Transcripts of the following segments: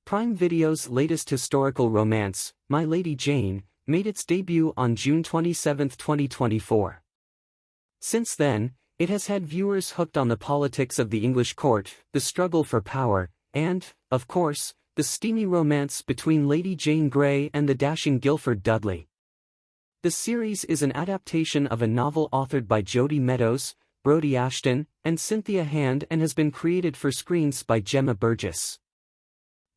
Prime Video's latest historical romance, My Lady Jane, made its debut on June 27, 2024. Since then, it has had viewers hooked on the politics of the English court, the struggle for power, and, of course, the steamy romance between Lady Jane Grey and the dashing Guilford Dudley. The series is an adaptation of a novel authored by Jodie Meadows, Brodie Ashton, and Cynthia Hand and has been created for screens by Gemma Burgess.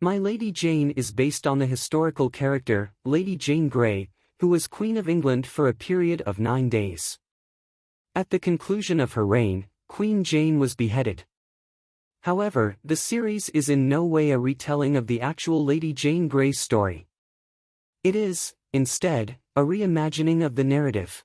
My Lady Jane is based on the historical character, Lady Jane Grey, who was Queen of England for a period of 9 days. At the conclusion of her reign, Queen Jane was beheaded. However, the series is in no way a retelling of the actual Lady Jane Grey's story. It is, instead, a reimagining of the narrative.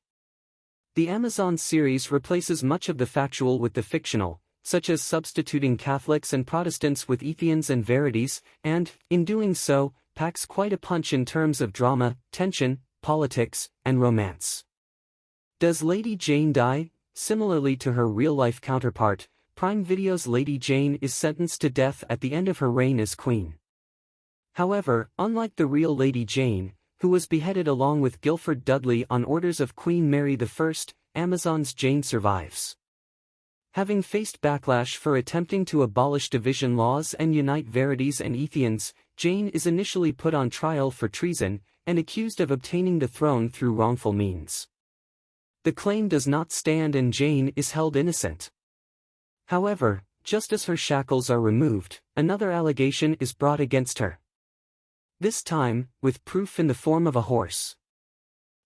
The Amazon series replaces much of the factual with the fictional, such as substituting Catholics and Protestants with Ethians and Verities, and, in doing so, packs quite a punch in terms of drama, tension, politics, and romance. Does Lady Jane die? Similarly to her real-life counterpart, Prime Video's Lady Jane is sentenced to death at the end of her reign as queen. However, unlike the real Lady Jane, who was beheaded along with Guilford Dudley on orders of Queen Mary I, Amazon's Jane survives. Having faced backlash for attempting to abolish division laws and unite Verities and Ethians, Jane is initially put on trial for treason, and accused of obtaining the throne through wrongful means. The claim does not stand and Jane is held innocent. However, just as her shackles are removed, another allegation is brought against her. This time, with proof in the form of a horse.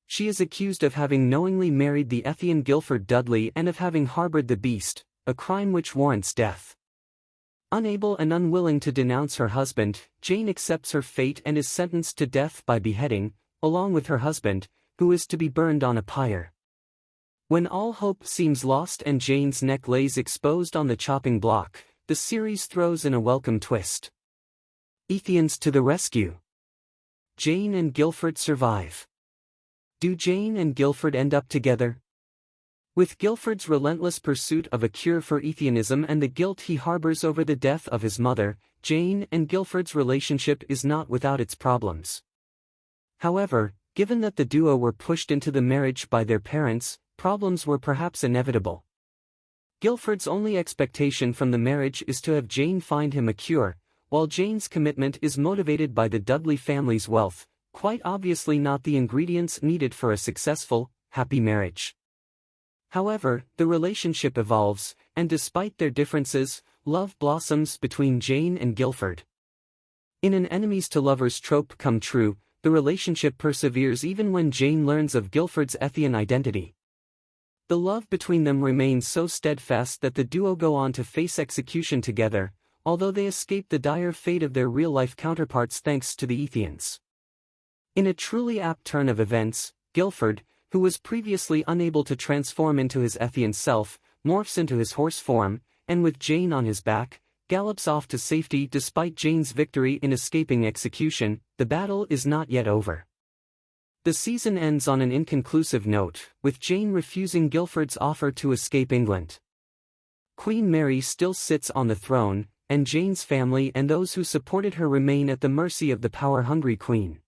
She is accused of having knowingly married the Ethian Guilford Dudley and of having harbored the beast, a crime which warrants death. Unable and unwilling to denounce her husband, Jane accepts her fate and is sentenced to death by beheading, along with her husband, who is to be burned on a pyre. When all hope seems lost and Jane's neck lays exposed on the chopping block, the series throws in a welcome twist. Ethians to the rescue. Jane and Guilford survive. Do Jane and Guilford end up together? With Guilford's relentless pursuit of a cure for Ethianism and the guilt he harbors over the death of his mother, Jane and Guilford's relationship is not without its problems. However, given that the duo were pushed into the marriage by their parents, problems were perhaps inevitable. Guilford's only expectation from the marriage is to have Jane find him a cure, while Jane's commitment is motivated by the Dudley family's wealth, quite obviously not the ingredients needed for a successful, happy marriage. However, the relationship evolves, and despite their differences, love blossoms between Jane and Guilford. In an enemies-to-lovers trope come true, the relationship perseveres even when Jane learns of Guilford's Ethian identity. The love between them remains so steadfast that the duo go on to face execution together, although they escape the dire fate of their real-life counterparts thanks to the Ethians. In a truly apt turn of events, Guilford, who was previously unable to transform into his Ethian self, morphs into his horse form, and with Jane on his back, gallops off to safety despite Jane's victory in escaping execution. The battle is not yet over. The season ends on an inconclusive note, with Jane refusing Guilford's offer to escape England. Queen Mary still sits on the throne, and Jane's family and those who supported her remain at the mercy of the power-hungry queen.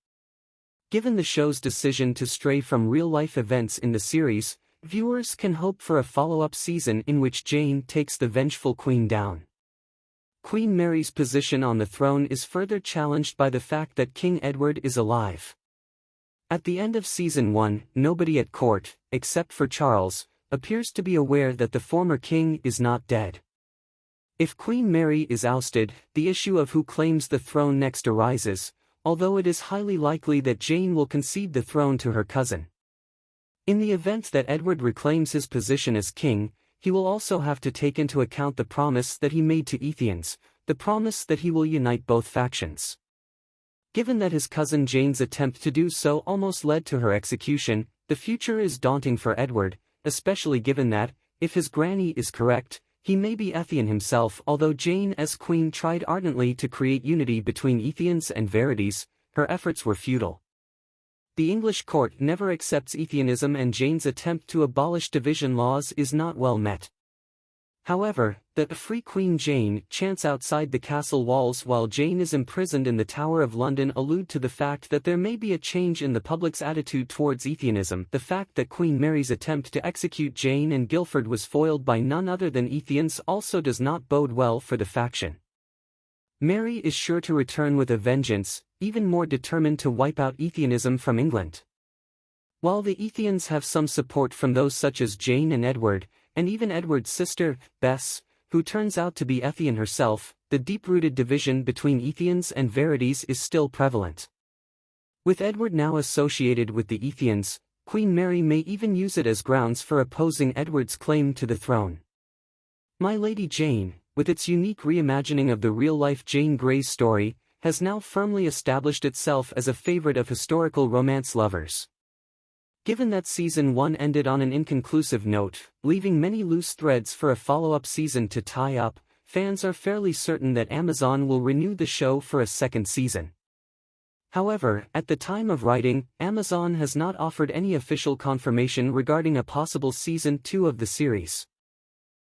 Given the show's decision to stray from real-life events in the series, viewers can hope for a follow-up season in which Jane takes the vengeful queen down. Queen Mary's position on the throne is further challenged by the fact that King Edward is alive. At the end of Season 1, nobody at court, except for Charles, appears to be aware that the former king is not dead. If Queen Mary is ousted, the issue of who claims the throne next arises, although it is highly likely that Jane will concede the throne to her cousin. In the event that Edward reclaims his position as king, he will also have to take into account the promise that he made to Ethians, the promise that he will unite both factions. Given that his cousin Jane's attempt to do so almost led to her execution, the future is daunting for Edward, especially given that, if his granny is correct, he may be Ethian himself. Although Jane as queen tried ardently to create unity between Ethians and Verities, her efforts were futile. The English court never accepts Ethianism and Jane's attempt to abolish division laws is not well met. However, the free Queen Jane chants outside the castle walls while Jane is imprisoned in the Tower of London allude to the fact that there may be a change in the public's attitude towards Ethianism. The fact that Queen Mary's attempt to execute Jane and Guilford was foiled by none other than Ethians also does not bode well for the faction. Mary is sure to return with a vengeance, even more determined to wipe out Ethianism from England. While the Ethians have some support from those such as Jane and Edward, and even Edward's sister, Bess, who turns out to be Ethian herself, the deep-rooted division between Ethians and Verities is still prevalent. With Edward now associated with the Ethians, Queen Mary may even use it as grounds for opposing Edward's claim to the throne. My Lady Jane, with its unique reimagining of the real-life Jane Grey's story, has now firmly established itself as a favorite of historical romance lovers. Given that Season 1 ended on an inconclusive note, leaving many loose threads for a follow-up season to tie up, fans are fairly certain that Amazon will renew the show for a second season. However, at the time of writing, Amazon has not offered any official confirmation regarding a possible Season 2 of the series.